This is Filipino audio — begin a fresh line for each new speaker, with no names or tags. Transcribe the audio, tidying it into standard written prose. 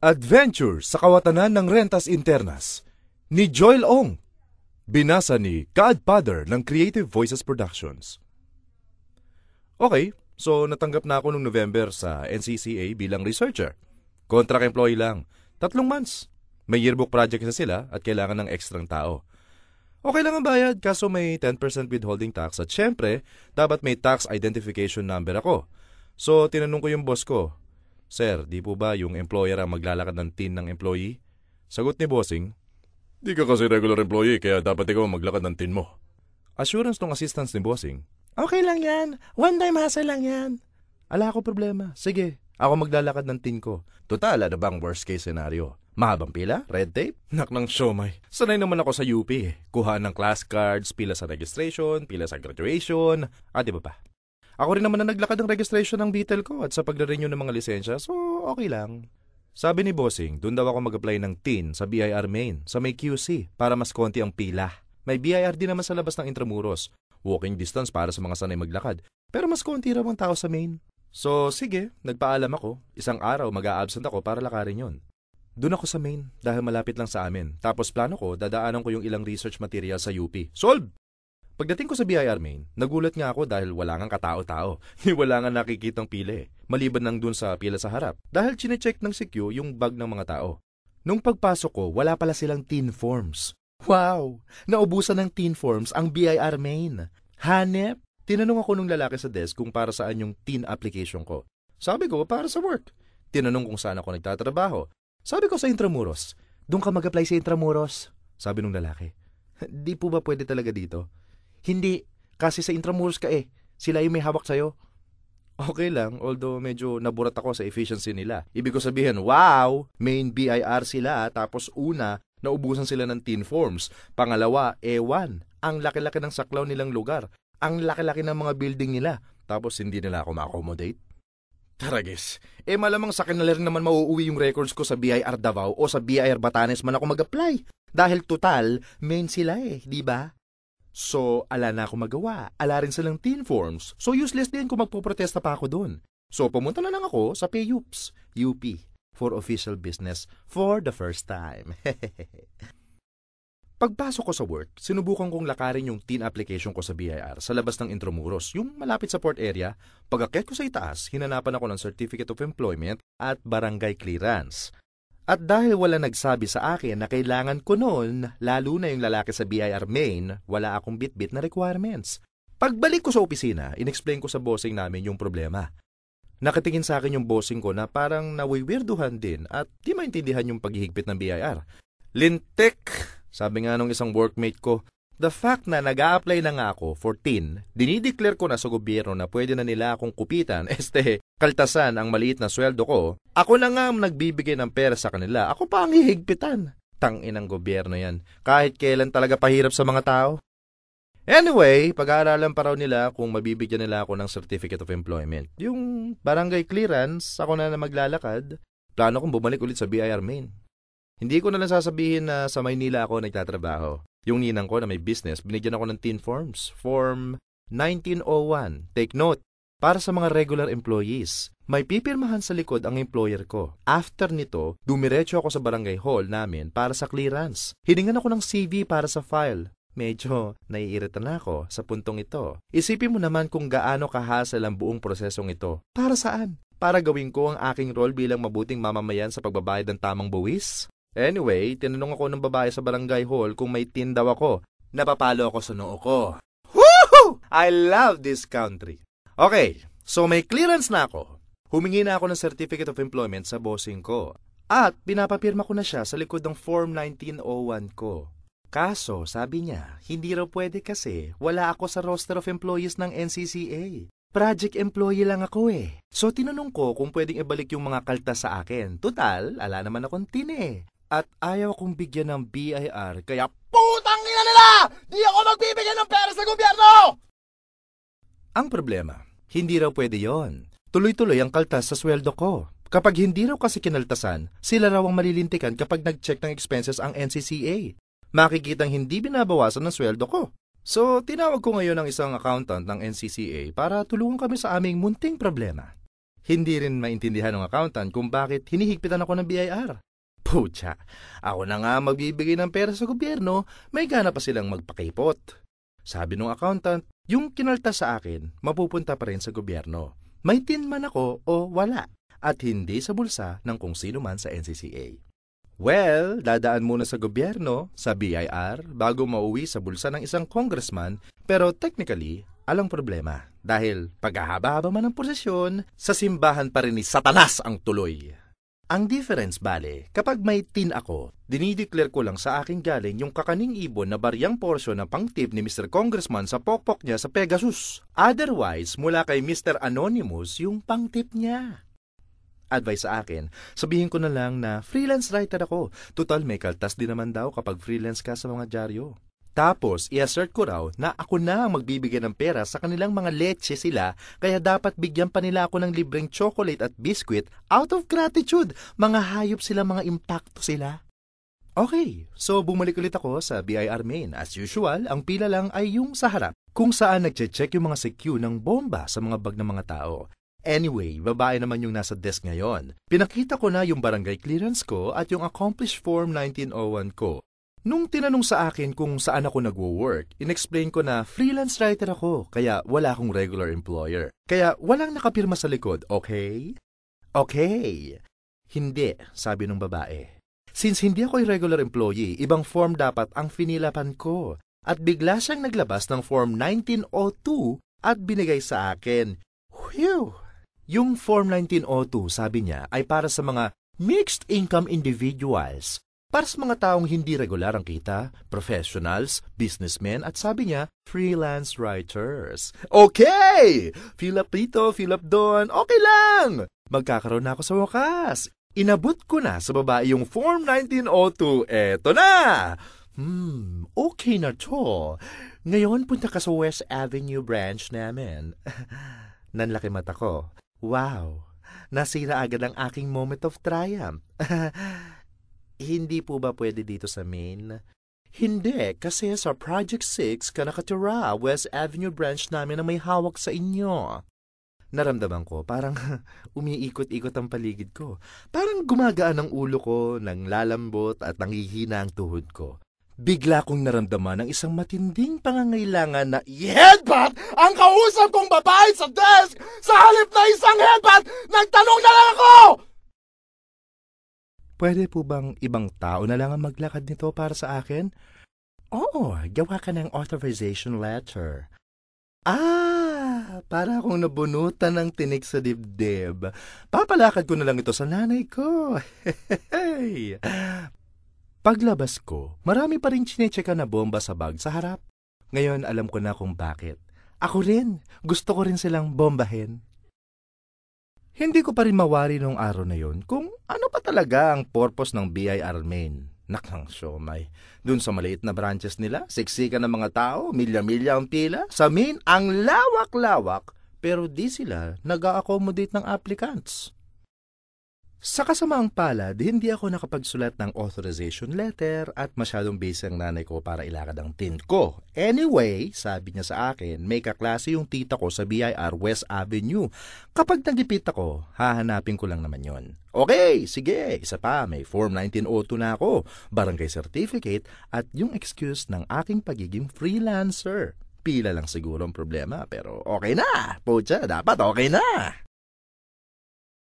Adventure sa Kawatanan ng Rentas Internas ni Joel Ong. Binasa ni Godfather ng Creative Voices Productions. Okay, so natanggap na ako noong November sa NCCA bilang researcher. Contract employee lang. 3 months. May yearbook project na sila at kailangan ng ekstrang tao. Okay lang ang bayad kaso may 10% withholding tax at syempre, dapat may tax identification number ako. So tinanong ko yung boss ko, "Sir, di po ba yung employer ang maglalakad ng tin ng employee?" Sagot ni bossing, "Di ka kasi regular employee kaya dapat ikaw maglakad ng tin mo." Assurance ng assistance ni bossing, "Okay lang yan. One time hassle lang yan." Ala ko problema. Sige, ako maglalakad ng tin ko. Total, ano bang worst case scenario? Mahabang pila? Red tape? Nak ng siomay. Sanay naman ako sa UP. Kuhaan ng class cards, pila sa registration, pila sa graduation. Di ba pa? Ako rin naman na naglakad ng registration ng Beetle ko at sa pagre-renew ng mga lisensya, so okay lang. Sabi ni bossing, doon daw ako mag-apply ng TIN sa BIR Main, sa may QC, para mas konti ang pila. May BIR din naman sa labas ng Intramuros. Walking distance para sa mga sanay maglakad, pero mas konti raw ang tao sa Main. So sige, nagpaalam ako. Isang araw mag-a-absent ako para lakarin yon. Doon ako sa Main dahil malapit lang sa amin. Tapos plano ko, dadaanan ko yung ilang research material sa UP. Solve! Pagdating ko sa BIR Main, nagulat nga ako dahil wala ngang katao-tao. Wala nga nakikitang pila eh. Maliban lang dun sa pila sa harap. Dahil chinecheck ng CQ yung bag ng mga tao. Nung pagpasok ko, wala pala silang tin forms. Wow! Naubusan ng tin forms ang BIR Main. Hanep! Tinanong ako nung lalaki sa desk kung para saan yung tin application ko. Sabi ko, para sa work. Tinanong kung saan ako nagtatrabaho. Sabi ko sa Intramuros. Doon ka mag-apply sa Intramuros. Sabi nung lalaki. Di po ba pwede talaga dito? Hindi, kasi sa Intramuros ka eh. Sila yung may hawak sa'yo. Okay lang, although medyo naburat ako sa efficiency nila. Ibig ko sabihin, wow, main BIR sila, tapos una, naubusan sila ng tin forms. Pangalawa, ewan, ang laki-laki ng saklaw nilang lugar. Ang laki-laki ng mga building nila. Tapos hindi nila ako ma-accommodate. Taragis, malamang sa akin na rin naman mauuwi yung records ko sa BIR Davao o sa BIR Batanes man ako mag-apply. Dahil total, main sila eh, di ba? So, ala na ako magawa. Ala rin silang tin forms. So, useless din kung magpoprotesta pa ako doon. So, pumunta na lang ako sa PayUps, UP, for official business for the first time. Pagpasok ko sa work, sinubukan kong lakarin yung tin application ko sa BIR sa labas ng Intramuros, yung malapit sa port area. Pag-akyat ko sa itaas, hinanapan ako ng Certificate of Employment at Barangay Clearance. At dahil wala nagsabi sa akin na kailangan ko noon, lalo na yung lalaki sa BIR Main, wala akong bit-bit na requirements. Pagbalik ko sa opisina, inexplain ko sa bossing namin yung problema. Nakatingin sa akin yung bossing ko na parang nawiwirduhan din at di maintindihan yung paghihigpit ng BIR. Lintik! Sabi nga nung isang workmate ko, the fact na nag-a-apply na nga ako for TIN, dinideclare ko na sa gobyerno na pwede na nila akong kupitan, kaltasan ang maliit na sweldo ko, ako na nga ang nagbibigay ng pera sa kanila, ako pa ang hihigpitan. Tangin ang gobyerno yan, kahit kailan talaga pahirap sa mga tao. Anyway, pag-aaralan pa raw nila kung mabibigyan nila ako ng Certificate of Employment. Yung barangay clearance, ako na maglalakad, plano kong bumalik ulit sa BIR Main. Hindi ko na lang sasabihin na sa Maynila ako nagtatrabaho. Yung ninang ko na may business, binigyan ako ng tin forms. Form 1901. Take note, para sa mga regular employees. May pipirmahan sa likod ang employer ko. After nito, dumiretso ako sa barangay hall namin para sa clearance. Hiningan ako ng CV para sa file. Medyo naiirita na ako sa puntong ito. Isipin mo naman kung gaano kahasal ang buong prosesong ito. Para saan? Para gawin ko ang aking role bilang mabuting mamamayan sa pagbabayad ng tamang buwis? Anyway, tinanong ako ng babae sa barangay hall kung may tin daw ako. Napapalo ako sa noo ko. Woohoo! I love this country. Okay, so may clearance na ako. Humingi na ako ng Certificate of Employment sa bossing ko. At pinapapirma ko na siya sa likod ng Form 1901 ko. Kaso, sabi niya, hindi raw pwede kasi wala ako sa roster of employees ng NCCA. Project employee lang ako eh. So tinanong ko kung pwedeng ibalik yung mga kaltas sa akin. Total, ala naman akong tin eh. At ayaw kong bigyan ng BIR, kaya putang ina nila! Di ako magbibigyan ng pera sa gobyerno! Ang problema, hindi raw pwede yon. Tuloy-tuloy ang kaltas sa sweldo ko. Kapag hindi raw kasi kinaltasan, sila raw ang malilintikan kapag nag-check ng expenses ang NCCA. Makikitang hindi binabawasan ng sweldo ko. So, tinawag ko ngayon ang isang accountant ng NCCA para tulungan kami sa aming munting problema. Hindi rin maintindihan ng accountant kung bakit hinihigpitan ako ng BIR. Pucha, ako na nga magbibigay ng pera sa gobyerno, may gana pa silang magpakipot. Sabi ng accountant, yung kinalta sa akin, mapupunta pa rin sa gobyerno. May tin man ako o wala, at hindi sa bulsa ng kung sino man sa NCCA. Well, dadaan muna sa gobyerno, sa BIR, bago mauwi sa bulsa ng isang congressman, pero technically, alang problema. Dahil paghahaba-haba man ng posisyon, sa simbahan pa rin ni Satanas ang tuloy. Ang difference bale, kapag may tin ako, dinideclare ko lang sa aking galing yung kakaning ibon na bariyang porsyon ng pang-tip ni Mr. Congressman sa pokpok niya sa Pegasus. Otherwise, mula kay Mr. Anonymous yung pang-tip niya. Advice sa akin, sabihin ko na lang na freelance writer ako. Total may kaltas din naman daw kapag freelance ka sa mga dyaryo. Tapos, i-assert ko raw na ako na ang magbibigay ng pera sa kanilang mga leche sila, kaya dapat bigyan pa nila ako ng libreng chocolate at biscuit out of gratitude. Mga hayop sila, mga impacto sila. Okay, so bumalik ulit ako sa BIR main. As usual, ang pila lang ay yung sa harap, kung saan nagche-check yung mga CQ ng bomba sa mga bag ng mga tao. Anyway, babae naman yung nasa desk ngayon. Pinakita ko na yung barangay clearance ko at yung accomplished form 1901 ko. Nung tinanong sa akin kung saan ako nagwo-work, inexplain ko na freelance writer ako, kaya wala akong regular employer. Kaya walang nakapirma sa likod, okay? Okay. Hindi, sabi ng babae. Since hindi ako regular employee, ibang form dapat ang finilapan ko. At bigla siyang naglabas ng form 1902 at binigay sa akin. Whew! Yung Form 1902, sabi niya, ay para sa mga mixed income individuals. Para sa mga taong hindi regular ang kita, professionals, businessmen, at sabi niya, freelance writers. Okay! Fill up dito, fill up doon, okay lang! Magkakaroon na ako sa wakas. Inabot ko na sa babae yung Form 1902. Eto na! Okay na to. Ngayon, punta ka sa West Avenue branch namin. Nanlaki mata ko. Wow, nasira agad ang aking moment of triumph. Hindi po ba pwede dito sa main? Hindi, kasi sa Project 6 ka nakatira, West Avenue branch namin na may hawak sa inyo. Naramdaman ko, parang umiikot-ikot ang paligid ko. Parang gumagaan ang ulo ko, nang lalambot at nanghihina ang tuhod ko. Bigla kong naramdaman ng isang matinding pangangailangan na i-headbutt ang kausap kong babae sa desk! Sa halip na isang headbutt, nagtanong na lang ako! Pwede po bang ibang tao na lang ang maglakad nito para sa akin? Oo, gawa ka ng authorization letter. Para akong nabunutan ng tinik sa dibdib. Papalakad ko na lang ito sa nanay ko. Paglabas ko, marami pa rin chinecheck na bomba sa bag sa harap. Ngayon alam ko na kung bakit. Ako rin, gusto ko rin silang bombahin. Hindi ko pa rin mawari nung araw na yon kung ano pa talaga ang purpose ng BIR main. Nakang siomay. Dun sa maliit na branches nila, siksikan ng mga tao, milya-milya ang pila. Sa main, ang lawak-lawak, pero di sila nag-a-accommodate ng applicants. Sa kasamaang palad, hindi ako nakapagsulat ng authorization letter at masyadong busy ang nanay ko para ilakad ang tin ko. Anyway, sabi niya sa akin, may kaklase yung tita ko sa BIR West Avenue. Kapag nagipit ako, hahanapin ko lang naman yon. Okay, sige, isa pa, may Form 1902 na ako, barangay certificate at yung excuse ng aking pagiging freelancer. Pila lang siguro ang problema, pero okay na. Pucha, dapat okay na.